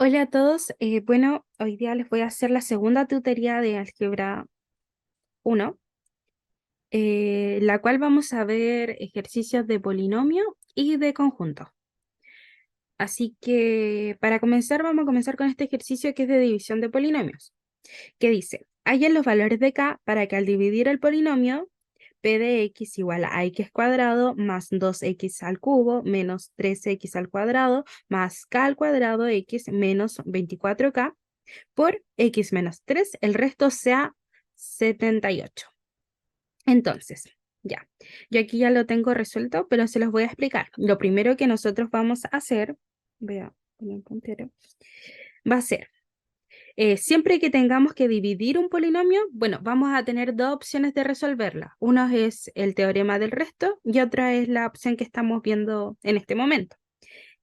Hola a todos. Bueno, hoy día les voy a hacer la segunda tutoría de álgebra 1, la cual vamos a ver ejercicios de polinomio y de conjunto. Así que para comenzar, vamos a comenzar con este ejercicio que es de división de polinomios, que dice, hallen los valores de k para que al dividir el polinomio p de x igual a x cuadrado más 2x al cubo menos 3x al cuadrado más k al cuadrado x menos 24k por x menos 3, el resto sea 78. Entonces, ya, yo aquí ya lo tengo resuelto, pero se los voy a explicar. Lo primero que nosotros vamos a hacer, voy a poner un puntero, va a ser, siempre que tengamos que dividir un polinomio, bueno, vamos a tener dos opciones de resolverla. Una es el teorema del resto y otra es la opción que estamos viendo en este momento,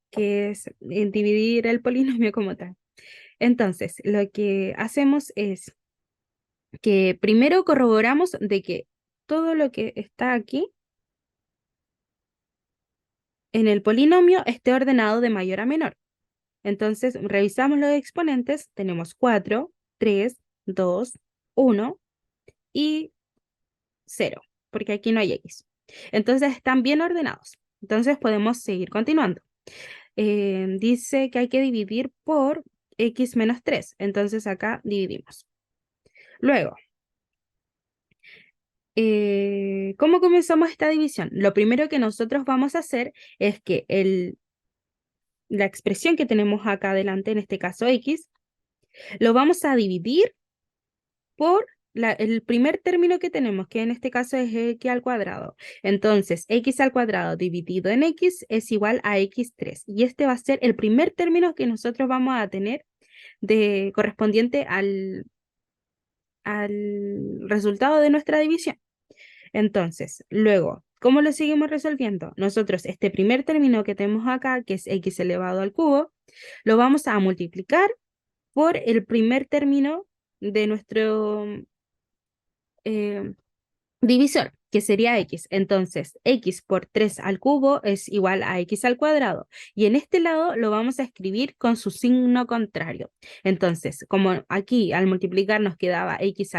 que es dividir el polinomio como tal. Entonces, lo que hacemos es que primero corroboramos de que todo lo que está aquí en el polinomio esté ordenado de mayor a menor. Entonces, revisamos los exponentes, tenemos 4, 3, 2, 1 y 0, porque aquí no hay x. Entonces, están bien ordenados. Entonces, podemos seguir continuando. Dice que hay que dividir por x menos 3. Entonces, acá dividimos. Luego, ¿cómo comenzamos esta división? Lo primero que nosotros vamos a hacer es que la expresión que tenemos acá adelante, en este caso x, lo vamos a dividir por el primer término que tenemos, que en este caso es x al cuadrado. Entonces, x al cuadrado dividido en x es igual a x3. Y este va a ser el primer término que nosotros vamos a tener correspondiente al resultado de nuestra división. Entonces, luego, ¿cómo lo seguimos resolviendo? Nosotros este primer término que tenemos acá, que es x elevado al cubo, lo vamos a multiplicar por el primer término de nuestro eh, divisor, que sería x. Entonces, x por 3 al cubo es igual a x al cuadrado. Y en este lado lo vamos a escribir con su signo contrario. Entonces, como aquí al multiplicar nos quedaba x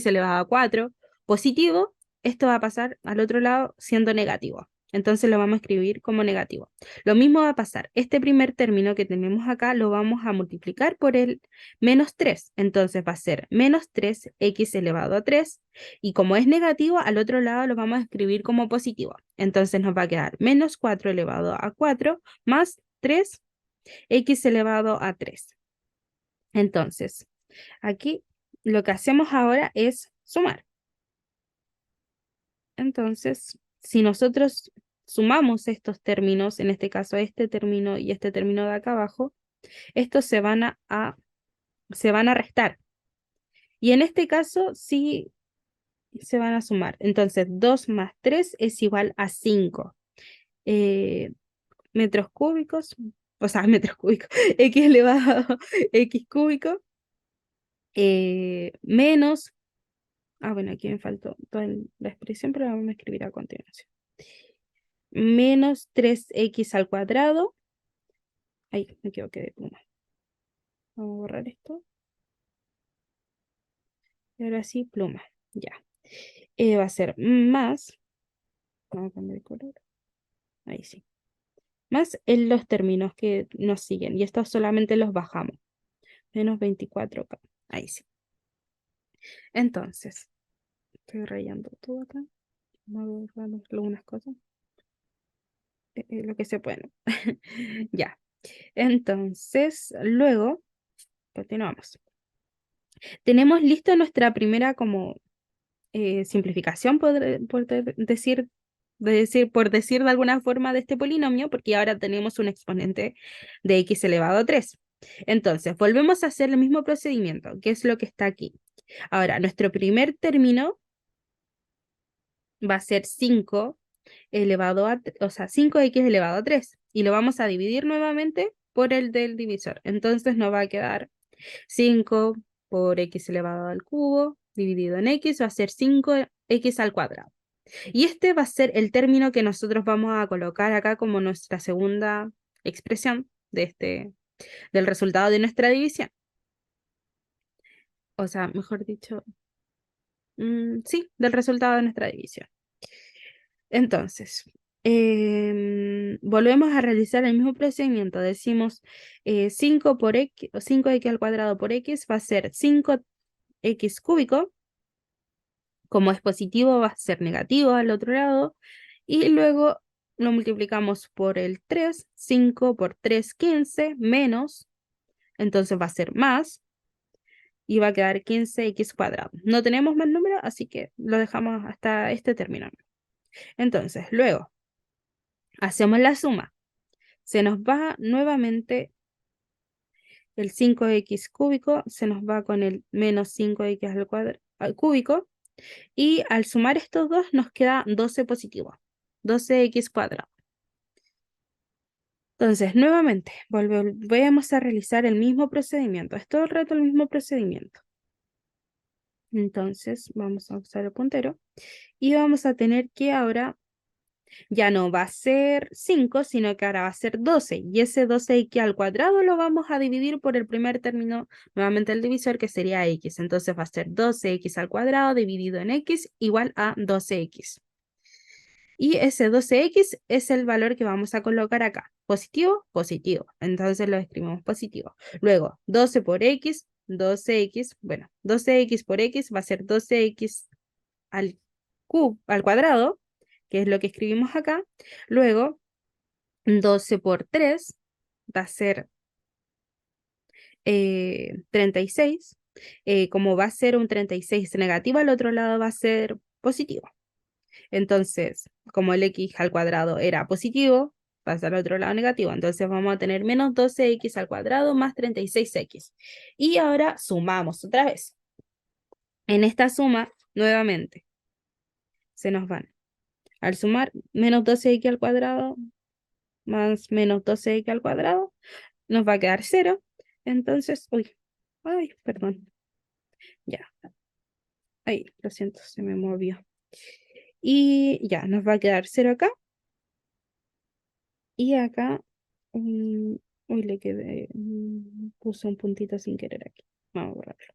elevado a 4 positivo, esto va a pasar al otro lado siendo negativo. Entonces lo vamos a escribir como negativo. Lo mismo va a pasar. Este primer término que tenemos acá lo vamos a multiplicar por el menos 3. Entonces va a ser menos 3x elevado a 3. Y como es negativo, al otro lado lo vamos a escribir como positivo. Entonces nos va a quedar menos 4 elevado a 4 más 3x elevado a 3. Entonces, aquí lo que hacemos ahora es sumar. Entonces, si nosotros sumamos estos términos, en este caso este término y este término de acá abajo, estos se van a restar. Y en este caso sí se van a sumar. Entonces, 2 más 3 es igual a 5 metros cúbicos, o sea, metros cúbicos, x elevado a x cúbico, menos, bueno, aquí me faltó toda la expresión, pero la vamos a escribir a continuación. Menos 3x al cuadrado, ahí me equivoqué de pluma. Vamos a borrar esto. Y ahora sí, pluma, ya. Va a ser más, vamos a cambiar de color, ahí sí. Más en los términos que nos siguen, y estos solamente los bajamos. Menos 24k, ahí sí. Entonces, estoy rayando todo acá. Vamos a borrar algunas cosas. Lo que se puede. Ya. Entonces, luego, continuamos. Tenemos listo nuestra primera como simplificación, por decir de alguna forma, de este polinomio, porque ahora tenemos un exponente de x elevado a 3. Entonces, volvemos a hacer el mismo procedimiento, que es lo que está aquí. Ahora, nuestro primer término va a ser 5 elevado a, o sea, 5x elevado a 3. Y lo vamos a dividir nuevamente por el del divisor. Entonces nos va a quedar 5 por x elevado al cubo dividido en x, va a ser 5x al cuadrado. Y este va a ser el término que nosotros vamos a colocar acá como nuestra segunda expresión de este del resultado de nuestra división. O sea, mejor dicho, sí, del resultado de nuestra división. Entonces, volvemos a realizar el mismo procedimiento. Decimos 5 por x, o 5x al cuadrado por x va a ser 5x cúbico. Como es positivo, va a ser negativo al otro lado. Y luego lo multiplicamos por el 3. 5 por 3, 15, menos. Entonces va a ser más. Y va a quedar 15x cuadrado. No tenemos más números, así que lo dejamos hasta este término. Entonces, luego hacemos la suma. Se nos va nuevamente el 5x cúbico, se nos va con el menos 5x al cúbico, y al sumar estos dos nos queda 12 positivo, 12x cuadrado. Entonces, nuevamente, volvemos a realizar el mismo procedimiento. Es todo el rato el mismo procedimiento. Entonces, vamos a usar el puntero y vamos a tener que ahora ya no va a ser 5, sino que ahora va a ser 12. Y ese 12x al cuadrado lo vamos a dividir por el primer término, nuevamente el divisor, que sería x. Entonces va a ser 12x al cuadrado dividido en x igual a 12x. Y ese 12x es el valor que vamos a colocar acá. Positivo, positivo. Entonces lo escribimos positivo. Luego, 12 por x, 12x. Bueno, 12x por x va a ser 12x al cuadrado, que es lo que escribimos acá. Luego, 12 por 3 va a ser 36. Como va a ser un 36 negativo, al otro lado va a ser positivo. Entonces, como el x al cuadrado era positivo, pasa al otro lado negativo. Entonces vamos a tener menos 12x al cuadrado más 36x. Y ahora sumamos otra vez. En esta suma, nuevamente, se nos van. Al sumar menos 12x al cuadrado más menos 12x al cuadrado, nos va a quedar 0. Entonces, uy, ay, perdón. Ya, ay, lo siento, se me movió. Y ya, nos va a quedar 0 acá. Y acá, uy, le quedé, puse un puntito sin querer aquí. Vamos a borrarlo.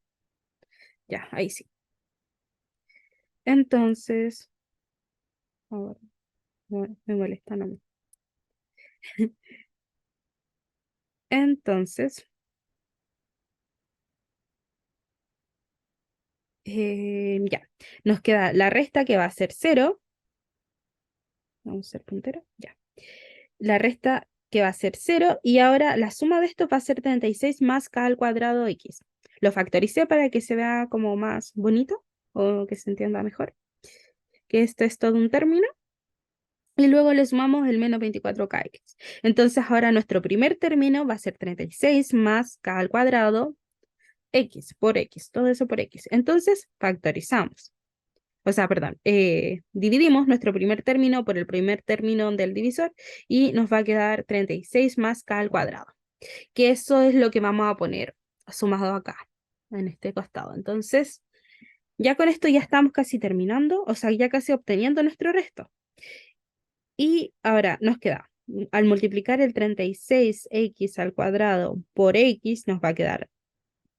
Ya, ahí sí. Entonces, ahora, bueno, me molesta, no. Entonces, ya, nos queda la resta que va a ser 0. Vamos a hacer puntero, ya. La resta que va a ser 0 y ahora la suma de esto va a ser 36 más k al cuadrado x. Lo factoricé para que se vea como más bonito o que se entienda mejor, que esto es todo un término. Y luego le sumamos el menos 24kx. Entonces ahora nuestro primer término va a ser 36 más k al cuadrado x por x, todo eso por x. Entonces factorizamos. O sea, perdón, dividimos nuestro primer término por el primer término del divisor y nos va a quedar 36 más k al cuadrado, que eso es lo que vamos a poner sumado acá, en este costado. Entonces, ya con esto ya estamos casi terminando, o sea, ya casi obteniendo nuestro resto. Y ahora nos queda, al multiplicar el 36x al cuadrado por x, nos va a quedar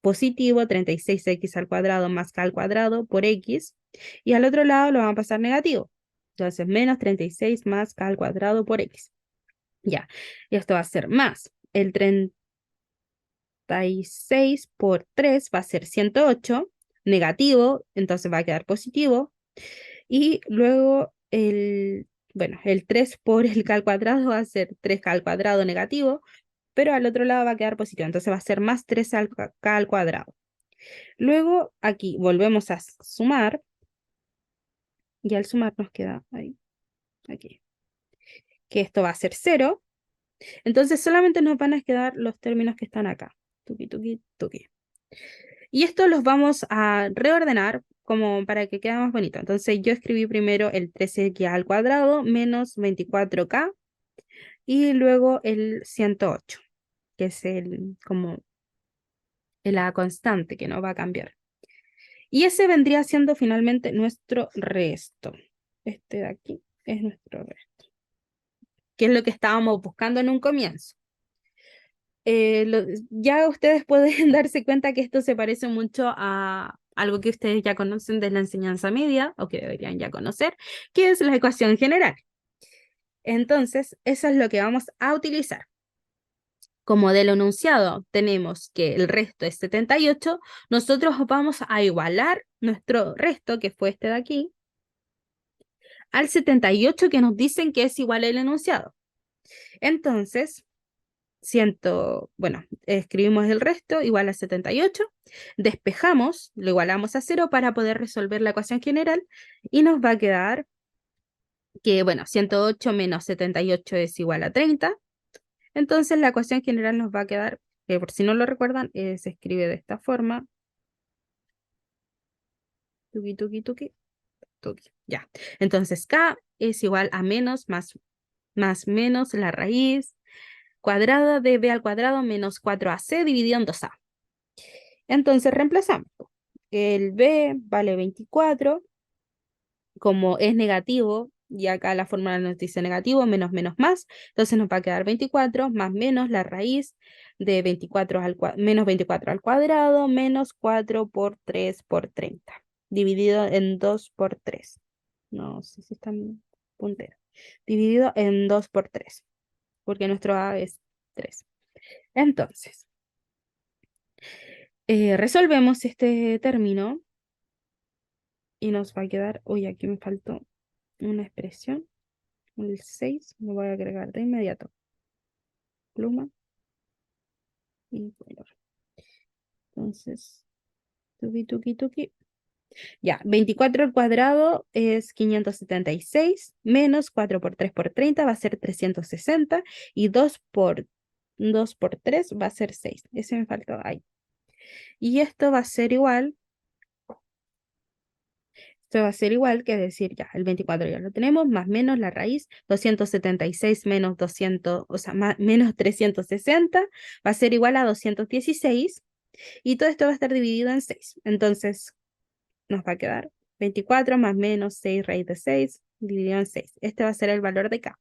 positivo 36x al cuadrado más k al cuadrado por x, y al otro lado lo vamos a pasar negativo. Entonces, menos 36 más k al cuadrado por x. Ya, y esto va a ser más. El 36 por 3 va a ser 108, negativo, entonces va a quedar positivo. Y luego bueno, el 3 por el k al cuadrado va a ser 3k al cuadrado negativo, pero al otro lado va a quedar positivo, entonces va a ser más 3k al cuadrado. Luego aquí volvemos a sumar y al sumar nos queda ahí, aquí, que esto va a ser 0. Entonces solamente nos van a quedar los términos que están acá. Tuki, tuki, tuki. Y esto los vamos a reordenar como para que quede más bonito. Entonces yo escribí primero el 13k al cuadrado menos 24k y luego el 108, que es como la constante que no va a cambiar. Y ese vendría siendo finalmente nuestro resto. Este de aquí es nuestro resto, que es lo que estábamos buscando en un comienzo. Ya ustedes pueden darse cuenta que esto se parece mucho a algo que ustedes ya conocen de la enseñanza media, o que deberían ya conocer, que es la ecuación general. Entonces, eso es lo que vamos a utilizar. Como del enunciado tenemos que el resto es 78, nosotros vamos a igualar nuestro resto, que fue este de aquí, al 78 que nos dicen que es igual el enunciado. Entonces, bueno, escribimos el resto igual a 78, despejamos, lo igualamos a 0 para poder resolver la ecuación general y nos va a quedar que, bueno, 108 menos 78 es igual a 30. Entonces la ecuación general nos va a quedar, por si no lo recuerdan, se escribe de esta forma. Tuki, tuki, tuki, tuki. Ya. Entonces K es igual a menos más menos la raíz cuadrada de B al cuadrado menos 4AC dividido en 2A. Entonces reemplazamos. El B vale 24, como es negativo, y acá la fórmula nos dice negativo, menos menos más, entonces nos va a quedar 24 más menos la raíz de 24 menos 24 al cuadrado, menos 4 por 3 por 30, dividido en 2 por 3. No sé si están punteros. Dividido en 2 por 3, porque nuestro A es 3. Entonces, resolvemos este término y nos va a quedar, uy, aquí me faltó una expresión, el 6, lo voy a agregar de inmediato. Pluma y color. Entonces, tuki, tuki, tuki. Ya, 24 al cuadrado es 576, menos 4 por 3 por 30 va a ser 360, y 2 por 3 va a ser 6. Ese me faltó ahí. Y esto va a ser igual que decir, ya, el 24 ya lo tenemos, más menos la raíz, 276 menos 200, o sea, menos 360, va a ser igual a 216, y todo esto va a estar dividido en 6. Entonces, nos va a quedar 24 más menos 6 raíz de 6 dividido en 6. Este va a ser el valor de K.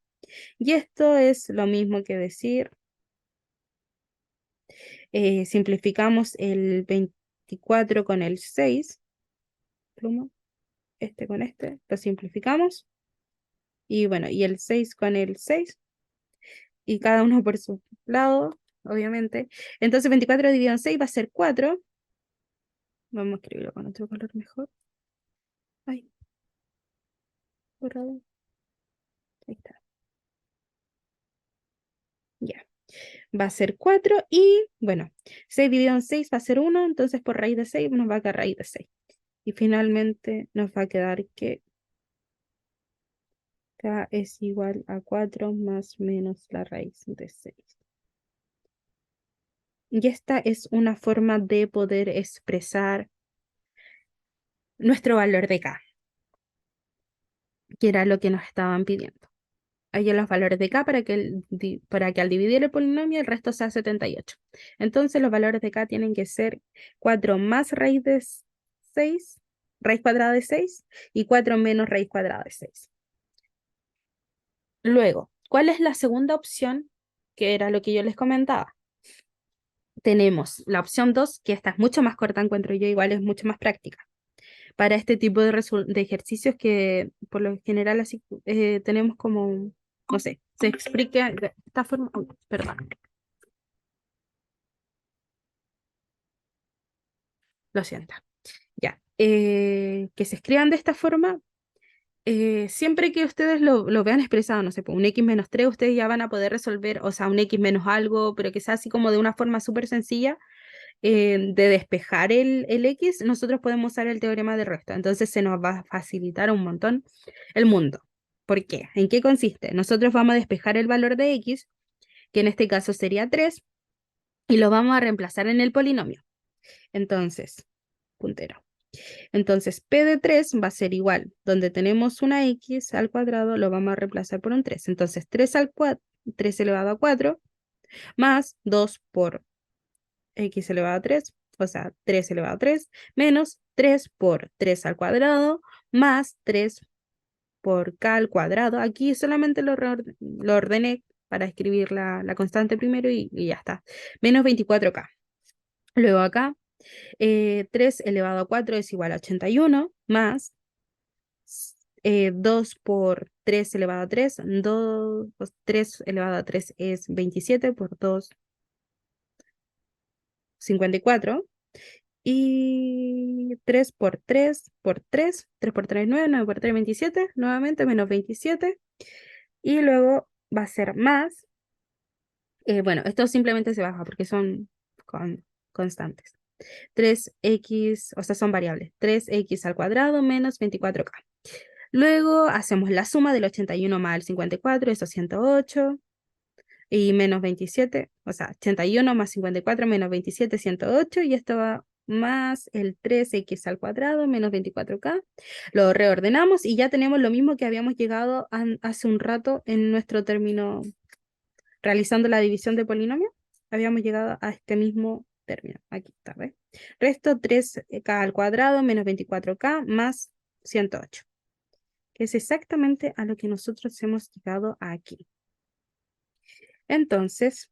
Y esto es lo mismo que decir, simplificamos el 24 con el 6, pluma, este con este, lo simplificamos. Y bueno, y el 6 con el 6, y cada uno por su lado, obviamente. Entonces 24 dividido en 6 va a ser 4. Vamos a escribirlo con otro color mejor. Ay, borrado. Ahí está. Ya. Va a ser 4 y, bueno, 6 dividido en 6 va a ser 1, entonces por raíz de 6 nos va a quedar raíz de 6. Y finalmente nos va a quedar que K es igual a 4 más menos la raíz de 6. Y esta es una forma de poder expresar nuestro valor de K, que era lo que nos estaban pidiendo. Hay los valores de K para que al dividir el polinomio el resto sea 78. Entonces los valores de K tienen que ser 4 más raíz de 6, raíz cuadrada de 6, y 4 menos raíz cuadrada de 6. Luego, ¿cuál es la segunda opción? Que era lo que yo les comentaba. Tenemos la opción 2, que esta es mucho más corta, encuentro yo, igual es mucho más práctica. Para este tipo de ejercicios que por lo general así tenemos como, no sé, se explica de esta forma. Uy, perdón, lo siento. Ya, que se escriban de esta forma, siempre que ustedes lo vean expresado, no sé, pues un x menos 3, ustedes ya van a poder resolver, o sea, un x menos algo, pero que sea así como de una forma súper sencilla, de despejar el x, nosotros podemos usar el teorema de resto. Entonces se nos va a facilitar un montón el mundo. ¿Por qué? ¿En qué consiste? Nosotros vamos a despejar el valor de x, que en este caso sería 3, y lo vamos a reemplazar en el polinomio. Entonces, puntero. Entonces, P de 3 va a ser igual, donde tenemos una x al cuadrado, lo vamos a reemplazar por un 3. Entonces, 3 elevado a 4, más 2 por x elevado a 3, o sea, 3 elevado a 3, menos 3 por 3 al cuadrado, más 3 por k al cuadrado. Aquí solamente lo ordené para escribir la constante primero y ya está. Menos 24K. Luego acá, 3 elevado a 4 es igual a 81, más 2 por 3 elevado a 3, 2, 3 elevado a 3 es 27, por 2, 54. Y 3 por 3, 3 por 3, 9, 9 por 3, 27, nuevamente menos 27. Y luego va a ser más, bueno, esto simplemente se baja porque son constantes. 3x, o sea, son variables. 3x al cuadrado menos 24K. Luego hacemos la suma del 81 más el 54, eso es 108. Y menos 27, o sea, 81 más 54 menos 27, 108, y esto va más el 3x al cuadrado menos 24K. Lo reordenamos y ya tenemos lo mismo que habíamos llegado hace un rato en nuestro término, realizando la división de polinomio. Habíamos llegado a este mismo término. Aquí está, ¿ves? Resto 3k al cuadrado menos 24K más 108, que es exactamente a lo que nosotros hemos llegado aquí. Entonces,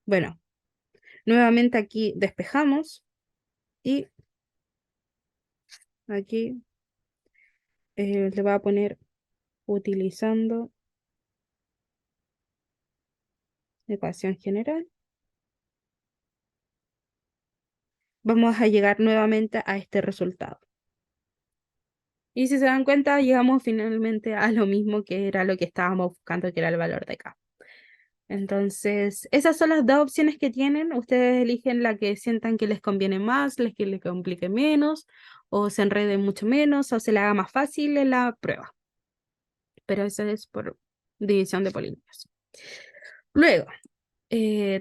bueno, nuevamente aquí despejamos y aquí le voy a poner utilizando ecuación general. Vamos a llegar nuevamente a este resultado. Y si se dan cuenta, llegamos finalmente a lo mismo que era lo que estábamos buscando, que era el valor de K. Entonces, esas son las dos opciones que tienen. Ustedes eligen la que sientan que les conviene más, la que les complique menos, o se enreden mucho menos, o se le haga más fácil en la prueba. Pero eso es por división de polinomios. Luego,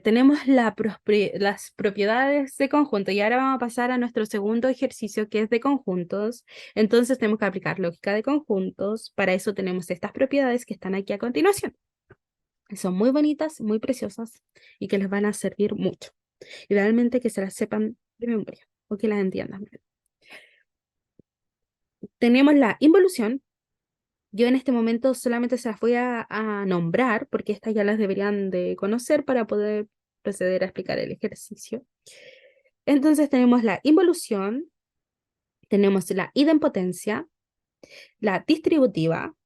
tenemos las propiedades de conjunto y ahora vamos a pasar a nuestro segundo ejercicio que es de conjuntos. Entonces tenemos que aplicar lógica de conjuntos. Para eso tenemos estas propiedades que están aquí a continuación. Son muy bonitas, muy preciosas y que les van a servir mucho. Idealmente que se las sepan de memoria o que las entiendan. Tenemos la involución. Yo en este momento solamente se las voy a nombrar porque estas ya las deberían de conocer para poder proceder a explicar el ejercicio. Entonces tenemos la involución, tenemos la idempotencia, la distributiva.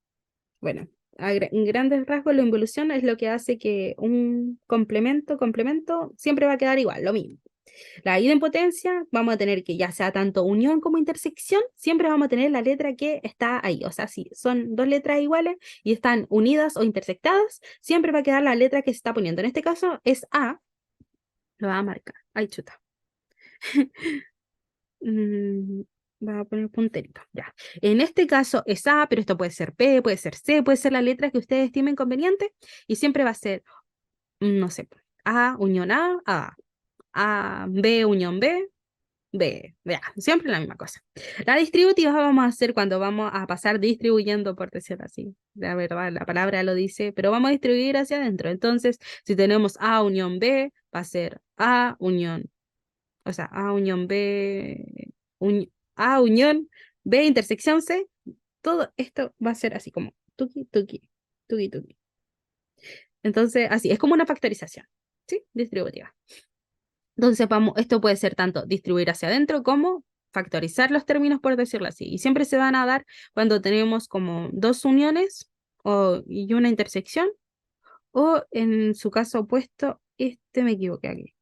Bueno, en grandes rasgos la involución es lo que hace que un complemento siempre va a quedar igual, lo mismo. La idempotencia, vamos a tener que ya sea tanto unión como intersección, siempre vamos a tener la letra que está ahí. O sea, si son dos letras iguales y están unidas o intersectadas, siempre va a quedar la letra que se está poniendo. En este caso es A, lo va a marcar. Ay, chuta. Va a poner punterito, ya. En este caso es A, pero esto puede ser P, puede ser C, puede ser la letra que ustedes estimen conveniente, y siempre va a ser, no sé, A, unión A, B, unión B, ya, siempre la misma cosa. La distributiva vamos a hacer cuando vamos a pasar distribuyendo, por decirlo así. La verdad, la palabra lo dice, pero vamos a distribuir hacia adentro. Entonces, si tenemos A unión B, va a ser A unión, o sea, A unión B, A unión B intersección C. Todo esto va a ser así como tuki, tuki, tuki, tuki. Entonces, así, es como una factorización, ¿sí? Distributiva. Entonces, esto puede ser tanto distribuir hacia adentro como factorizar los términos, por decirlo así. Y siempre se van a dar cuando tenemos como dos uniones y una intersección, o en su caso opuesto, me equivoqué aquí.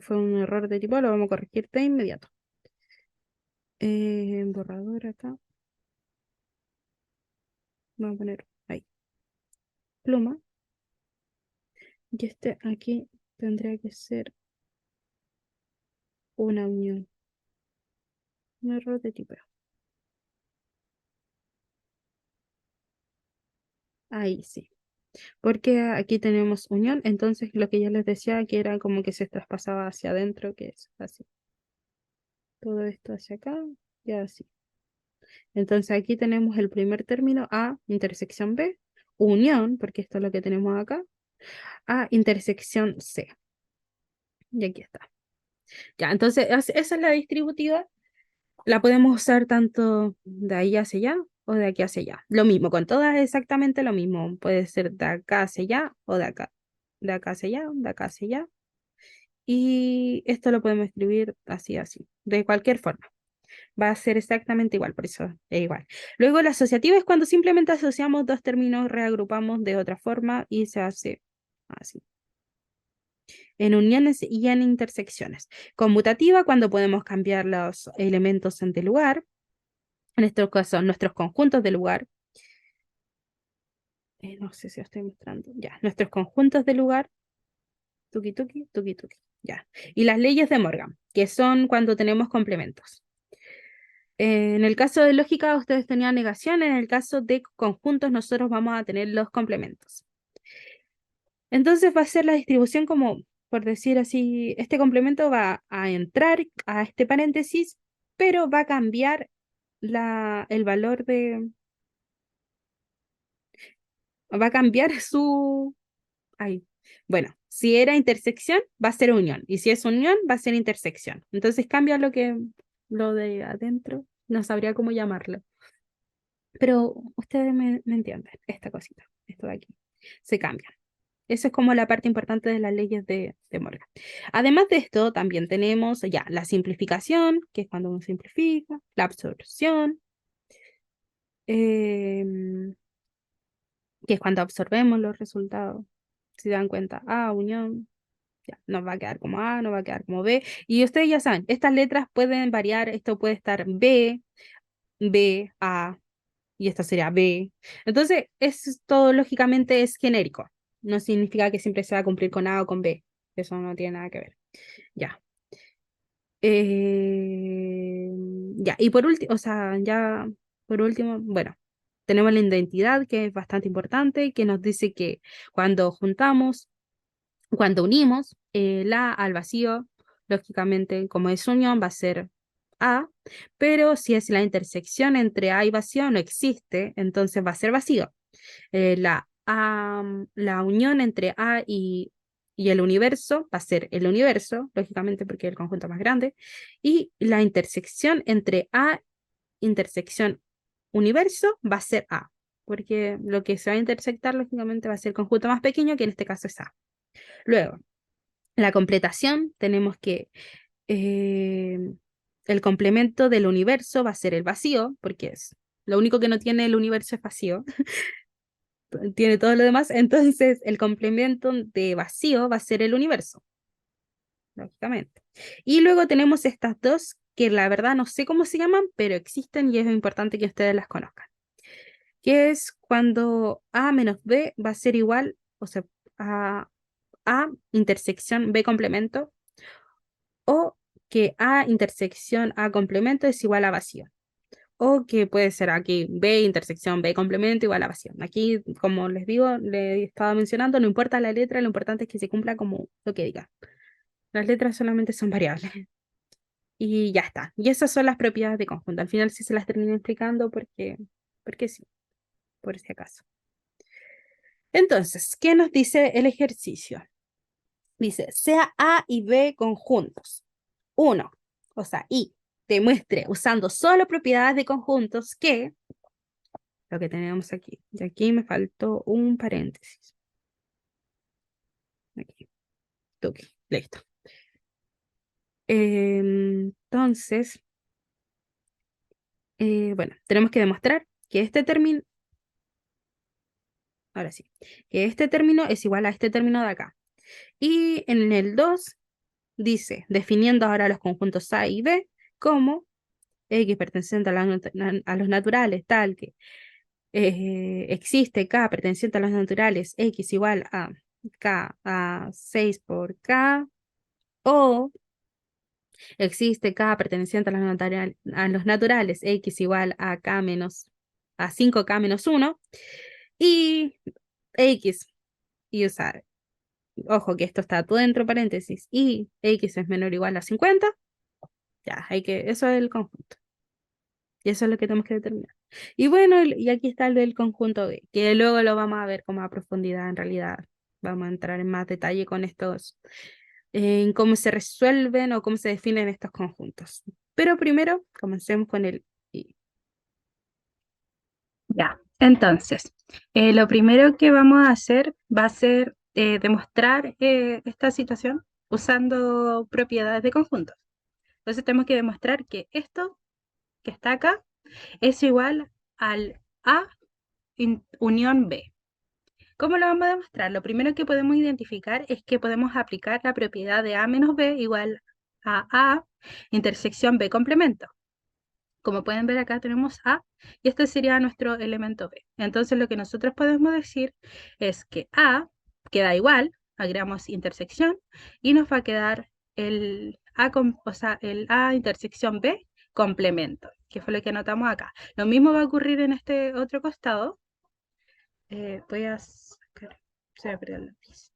Fue un error de tipo, lo vamos a corregir de inmediato. Borrador acá. Vamos a poner ahí. Pluma. Y aquí tendría que ser una unión. Un error de tipo. Ahí sí. Porque aquí tenemos unión, entonces lo que yo les decía que era como que se traspasaba hacia adentro, que es así. Todo esto hacia acá y así. Entonces aquí tenemos el primer término A, intersección B, unión, porque esto es lo que tenemos acá, A, intersección C. Y aquí está. Ya, entonces esa es la distributiva. La podemos usar tanto de ahí hacia allá o de aquí hacia allá. Lo mismo, con todas exactamente lo mismo. Puede ser de acá hacia allá o de acá hacia allá, de acá hacia allá. Y esto lo podemos escribir así, así, de cualquier forma. Va a ser exactamente igual, por eso es igual. Luego, la asociativa es cuando simplemente asociamos dos términos, reagrupamos de otra forma y se hace así. En uniones y en intersecciones. Conmutativa, cuando podemos cambiar los elementos de lugar. En estos casos, nuestros conjuntos de lugar. No sé si lo estoy mostrando. Ya, nuestros conjuntos de lugar. Tuki, tuki, tuki, tuki. Ya. Y las leyes de Morgan, que son cuando tenemos complementos. En el caso de lógica, ustedes tenían negación. En el caso de conjuntos, nosotros vamos a tener los complementos. Entonces va a ser la distribución como, por decir así, este complemento va a entrar a este paréntesis, pero va a cambiar el valor de, va a cambiar su, ay, bueno, si era intersección, va a ser unión, y si es unión, va a ser intersección. Entonces cambia lo de adentro, no sabría cómo llamarlo, pero ustedes me entienden, esta cosita, esto de aquí, se cambia. Eso es como la parte importante de las leyes de Morgan. Además de esto, también tenemos ya la simplificación, que es cuando uno simplifica, la absorción, em, que es cuando absorbemos los resultados. Si dan cuenta, A, unión, ya, nos va a quedar como A, nos va a quedar como B. Y ustedes ya saben, estas letras pueden variar, esto puede estar B, B, A, y esto sería B. Entonces, esto lógicamente es genérico. No significa que siempre se va a cumplir con A o con B. Eso no tiene nada que ver. Ya. Eh, ya, y por último, o sea, ya por último, bueno, tenemos la identidad que es bastante importante, que nos dice que cuando juntamos, cuando unimos la al vacío, lógicamente, como es unión, va a ser A, pero si es la intersección entre A y vacío no existe, entonces va a ser vacío. La unión entre A y el universo va a ser el universo, lógicamente porque es el conjunto más grande, y la intersección entre A, intersección universo, va a ser A, porque lo que se va a intersectar, lógicamente, va a ser el conjunto más pequeño, que en este caso es A. Luego, la completación, tenemos que eh, el complemento del universo va a ser el vacío, porque es lo único que no tiene el universo es vacío. Tiene todo lo demás, entonces el complemento de vacío va a ser el universo, lógicamente. Y luego tenemos estas dos que la verdad no sé cómo se llaman, pero existen y es importante que ustedes las conozcan, que es cuando A menos B va a ser igual, o sea, a intersección B complemento, o que A intersección A complemento es igual a vacío. O que puede ser aquí B intersección B complemento igual a vacío. Aquí, como les digo, le estaba mencionando, no importa la letra, lo importante es que se cumpla como lo que diga. Las letras solamente son variables. Y ya está. Y esas son las propiedades de conjunto. Al final sí se las termino explicando porque sí, por si acaso. Entonces, ¿qué nos dice el ejercicio? Dice, sea A y B conjuntos. Uno, o sea, y demuestre usando solo propiedades de conjuntos que lo que tenemos aquí. Y aquí me faltó un paréntesis. Aquí, tuki, listo. Entonces, bueno, tenemos que demostrar que este término, ahora sí, que este término es igual a este término de acá. Y en el 2 dice, definiendo ahora los conjuntos A y B como X perteneciente a los naturales, tal que existe K perteneciente a los naturales X igual a K a 6 por K, o existe K perteneciente a los naturales X igual a K menos a 5K menos 1, y X, y usar, ojo que esto está todo dentro de paréntesis, y X es menor o igual a 50, ya, eso es el conjunto. Y eso es lo que tenemos que determinar. Y bueno, y aquí está el del conjunto B, que luego lo vamos a ver como a profundidad en realidad. Vamos a entrar en más detalle con estos, en cómo se resuelven o cómo se definen estos conjuntos. Pero primero, comencemos con el I. Ya, entonces, lo primero que vamos a hacer va a ser demostrar esta situación usando propiedades de conjuntos. Entonces tenemos que demostrar que esto que está acá es igual al A unión B. ¿Cómo lo vamos a demostrar? Lo primero que podemos identificar es que podemos aplicar la propiedad de A menos B igual a A intersección B complemento. Como pueden ver acá tenemos A y este sería nuestro elemento B. Entonces lo que nosotros podemos decir es que A queda igual, agregamos intersección y nos va a quedar el A, o sea, el A intersección B complemento, que fue lo que anotamos acá. Lo mismo va a ocurrir en este otro costado. Voy a sacar, se me perdió el lápiz.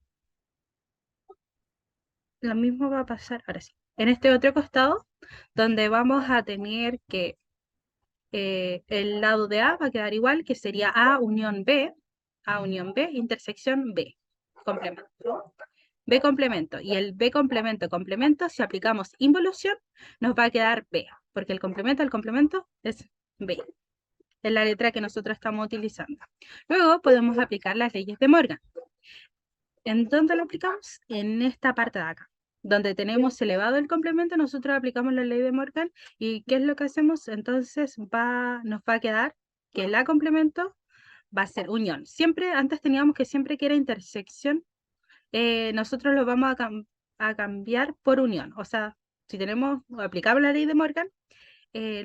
Lo mismo va a pasar, ahora sí, en este otro costado, donde vamos a tener que el lado de A va a quedar igual, que sería A unión B, intersección B, complemento. B complemento. Y el B complemento, complemento, si aplicamos involución, nos va a quedar B, porque el complemento del complemento es B. Es la letra que nosotros estamos utilizando. Luego podemos aplicar las leyes de Morgan. ¿En dónde lo aplicamos? En esta parte de acá. Donde tenemos elevado el complemento, nosotros aplicamos la ley de Morgan. ¿Y qué es lo que hacemos? Entonces nos va a quedar que el A complemento va a ser unión. Siempre, antes teníamos que siempre que era intersección, nosotros lo vamos a cambiar por unión. O sea, si tenemos, aplicamos la ley de Morgan,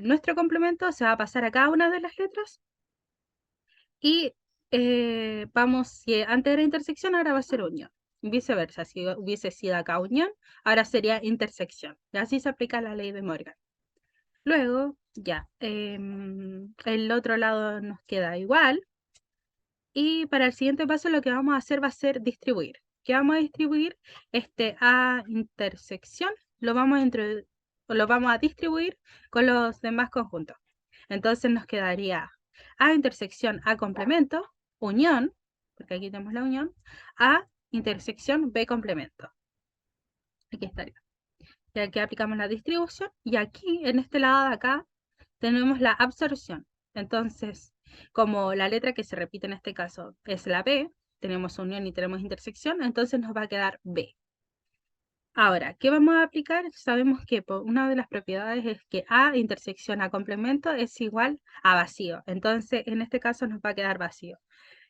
nuestro complemento se va a pasar a cada una de las letras y vamos, si antes era intersección, ahora va a ser unión. Viceversa, si hubiese sido acá unión, ahora sería intersección. Y así se aplica la ley de Morgan. Luego, ya, el otro lado nos queda igual. Y para el siguiente paso lo que vamos a hacer va a ser distribuir. ¿Qué vamos a distribuir? Este A intersección lo vamos a distribuir con los demás conjuntos. Entonces nos quedaría A intersección A complemento, unión, porque aquí tenemos la unión, A intersección B complemento. Aquí estaría. Y aquí aplicamos la distribución y aquí, en este lado de acá, tenemos la absorción. Entonces, como la letra que se repite en este caso es la B, tenemos unión y tenemos intersección, entonces nos va a quedar B. Ahora, ¿qué vamos a aplicar? Sabemos que una de las propiedades es que A intersección A complemento es igual a vacío. Entonces, en este caso nos va a quedar vacío.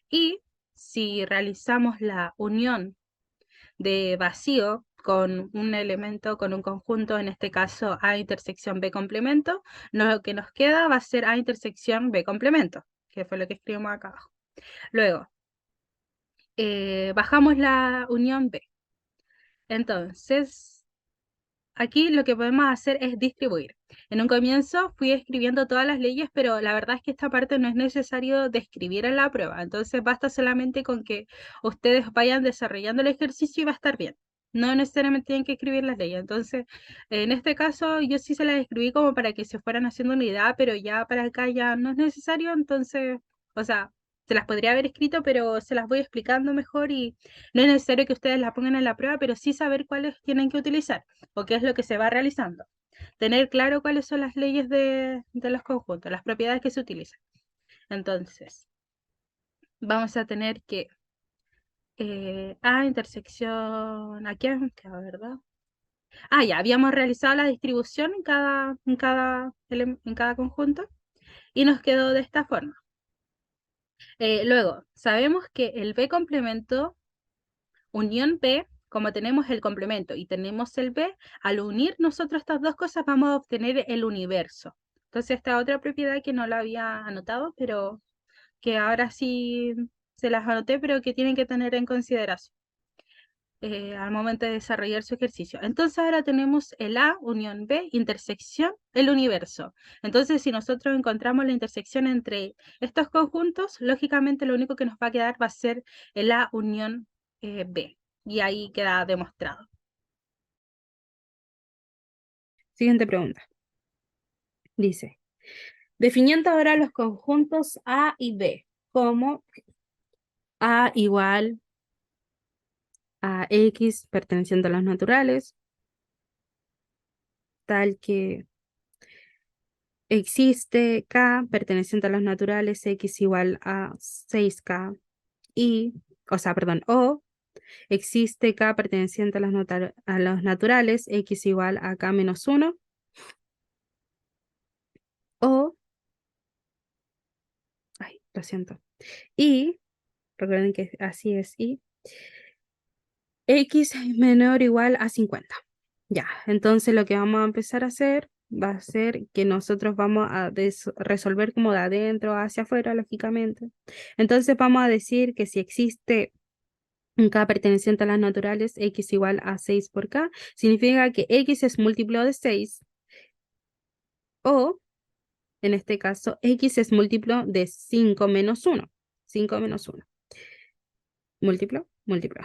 Y si realizamos la unión de vacío con un elemento, con un conjunto, en este caso A intersección B complemento, lo que nos queda va a ser A intersección B complemento, que fue lo que escribimos acá abajo. Luego, bajamos la unión B. Entonces, aquí lo que podemos hacer es distribuir. En un comienzo fui escribiendo todas las leyes, pero la verdad es que esta parte no es necesario describir en la prueba. Entonces basta solamente con que ustedes vayan desarrollando el ejercicio y va a estar bien. No necesariamente tienen que escribir las leyes. Entonces, en este caso yo sí se las escribí como para que se fueran haciendo una idea, pero ya para acá ya no es necesario. Entonces, o sea, se las podría haber escrito, pero se las voy explicando mejor y no es necesario que ustedes las pongan en la prueba, pero sí saber cuáles tienen que utilizar o qué es lo que se va realizando. Tener claro cuáles son las leyes de los conjuntos, las propiedades que se utilizan. Entonces, vamos a tener que A intersección, aquí hemos quedado, ¿verdad? Ah, ya, habíamos realizado la distribución en cada conjunto y nos quedó de esta forma. Luego, sabemos que el B complemento unión B, como tenemos el complemento y tenemos el B, al unir nosotros estas dos cosas vamos a obtener el universo. Entonces esta otra propiedad que no la había anotado, pero que ahora sí se las anoté, pero que tienen que tener en consideración al momento de desarrollar su ejercicio. Entonces ahora tenemos el A unión B, intersección, el universo. Entonces si nosotros encontramos la intersección entre estos conjuntos, lógicamente lo único que nos va a quedar va a ser el A unión B. Y ahí queda demostrado. Siguiente pregunta. Dice, definiendo ahora los conjuntos A y B, como A igual a X perteneciente a los naturales, tal que existe K perteneciente a los naturales, X igual a 6K, o sea, perdón, o existe K perteneciente a a los naturales, X igual a K menos 1, o, ay, lo siento, y, recuerden que así es, y X menor o igual a 50. Ya, entonces lo que vamos a empezar a hacer va a ser que nosotros vamos a resolver como de adentro hacia afuera, lógicamente. Entonces vamos a decir que si existe un K perteneciente a las naturales, X igual a 6 por K, significa que X es múltiplo de 6, o, en este caso, X es múltiplo de 5 menos 1. 5 menos 1. Múltiplo, múltiplo.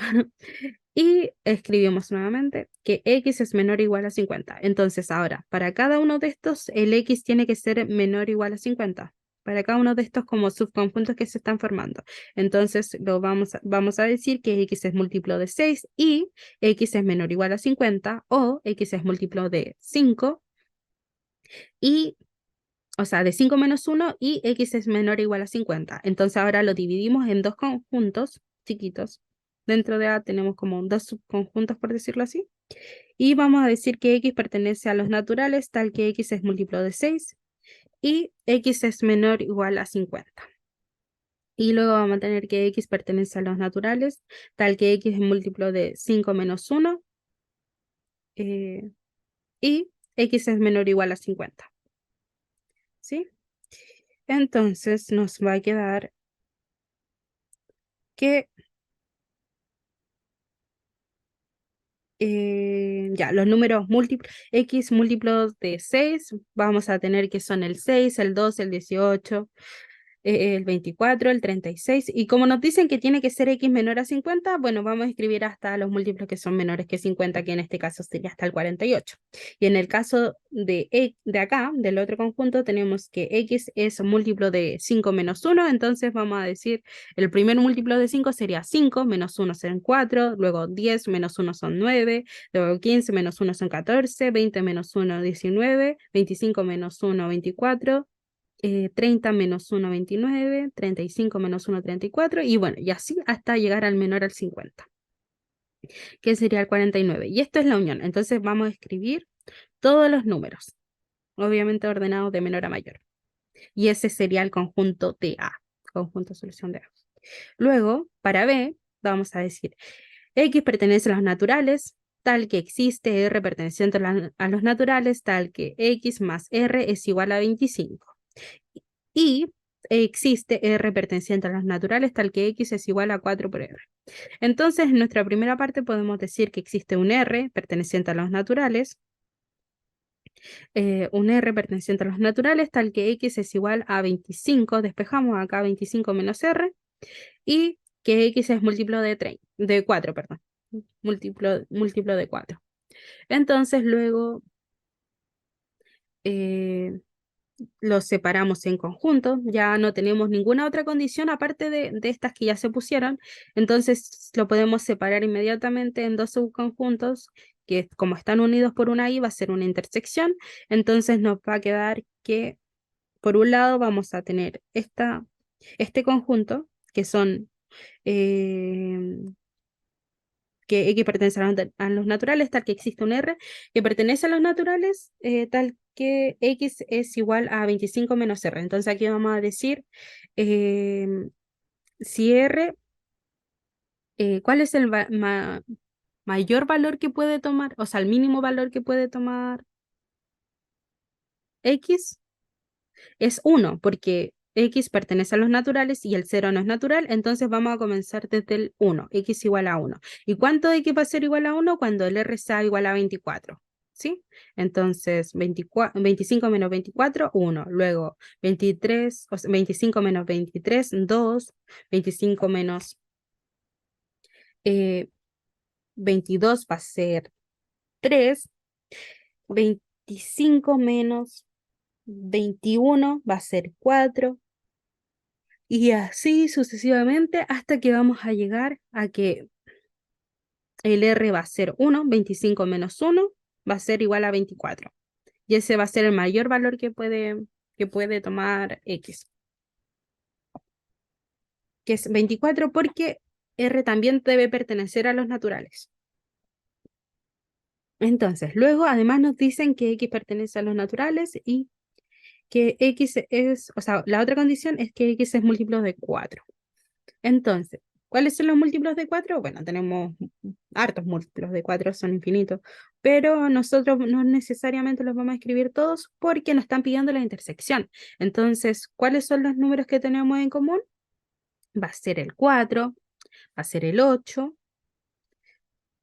Y escribimos nuevamente que X es menor o igual a 50. Entonces, ahora, para cada uno de estos, el X tiene que ser menor o igual a 50. Para cada uno de estos como subconjuntos que se están formando. Entonces, vamos a decir que X es múltiplo de 6 y X es menor o igual a 50, o X es múltiplo de 5 y, o sea, de 5 menos 1 y X es menor o igual a 50. Entonces, ahora lo dividimos en dos conjuntos chiquitos. Dentro de A tenemos como dos subconjuntos, por decirlo así. Y vamos a decir que X pertenece a los naturales, tal que X es múltiplo de 6 y X es menor o igual a 50. Y luego vamos a tener que X pertenece a los naturales, tal que X es múltiplo de 5 menos 1 y X es menor o igual a 50. ¿Sí? Entonces nos va a quedar que ya, los números múltiplos, X múltiplos de 6, vamos a tener que son el 6, el 2, el 18, el 24, el 36, y como nos dicen que tiene que ser X menor a 50, bueno, vamos a escribir hasta los múltiplos que son menores que 50, que en este caso sería hasta el 48. Y en el caso de acá, del otro conjunto, tenemos que X es múltiplo de 5 menos 1, entonces vamos a decir, el primer múltiplo de 5 sería 5, menos 1 serán 4, luego 10 menos 1 son 9, luego 15 menos 1 son 14, 20 menos 1 19, 25 menos 1 24, 30 menos 1, 29, 35 menos 1, 34, y bueno, y así hasta llegar al menor al 50, que sería el 49. Y esto es la unión. Entonces vamos a escribir todos los números, obviamente ordenados de menor a mayor. Y ese sería el conjunto de A, conjunto de solución de A. Luego, para B, vamos a decir, X pertenece a los naturales, tal que existe R perteneciente a los naturales, tal que X más R es igual a 25. Y existe R perteneciente a los naturales, tal que X es igual a 4 por R. Entonces, en nuestra primera parte podemos decir que existe un R perteneciente a los naturales, tal que X es igual a 25, despejamos acá 25 menos R, y que X es múltiplo de 4, perdón, múltiplo de 4. Entonces, luego los separamos en conjunto, ya no tenemos ninguna otra condición aparte de estas que ya se pusieron, entonces lo podemos separar inmediatamente en dos subconjuntos que como están unidos por una I va a ser una intersección, entonces nos va a quedar que por un lado vamos a tener este conjunto que son eh, que X pertenece a los naturales, tal que existe un R que pertenece a los naturales, tal que X es igual a 25 menos R. Entonces aquí vamos a decir si R, ¿cuál es el mayor valor que puede tomar? O sea, el mínimo valor que puede tomar X es 1, porque X pertenece a los naturales y el 0 no es natural, entonces vamos a comenzar desde el 1, X igual a 1. ¿Y cuánto X va a ser igual a 1? Cuando el R sea igual a 24, ¿sí? Entonces, 25 menos 24, 1. Luego, 23, o sea, 25 menos 23, 2. 25 menos 22 va a ser 3. 25 menos 21 va a ser 4. Y así sucesivamente hasta que vamos a llegar a que el R va a ser 1, 25 menos 1 va a ser igual a 24. Y ese va a ser el mayor valor que puede que puede tomar X, que es 24 porque R también debe pertenecer a los naturales. Entonces, luego además nos dicen que X pertenece a los naturales y que X es, o sea, la otra condición es que X es múltiplo de 4. Entonces, ¿cuáles son los múltiplos de 4? Bueno, tenemos hartos múltiplos de 4, son infinitos, pero nosotros no necesariamente los vamos a escribir todos porque nos están pidiendo la intersección. Entonces, ¿cuáles son los números que tenemos en común? Va a ser el 4, va a ser el 8,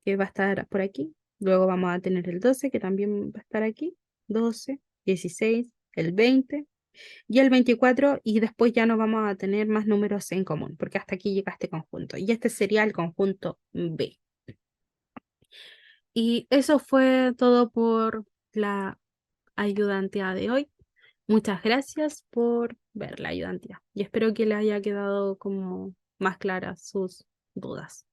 que va a estar por aquí. Luego vamos a tener el 12, que también va a estar aquí. 12, 16, el 20 y el 24, y después ya no vamos a tener más números en común, porque hasta aquí llega este conjunto. Y este sería el conjunto B. Y eso fue todo por la ayudantía de hoy. Muchas gracias por ver la ayudantía y espero que le haya quedado como más claras sus dudas.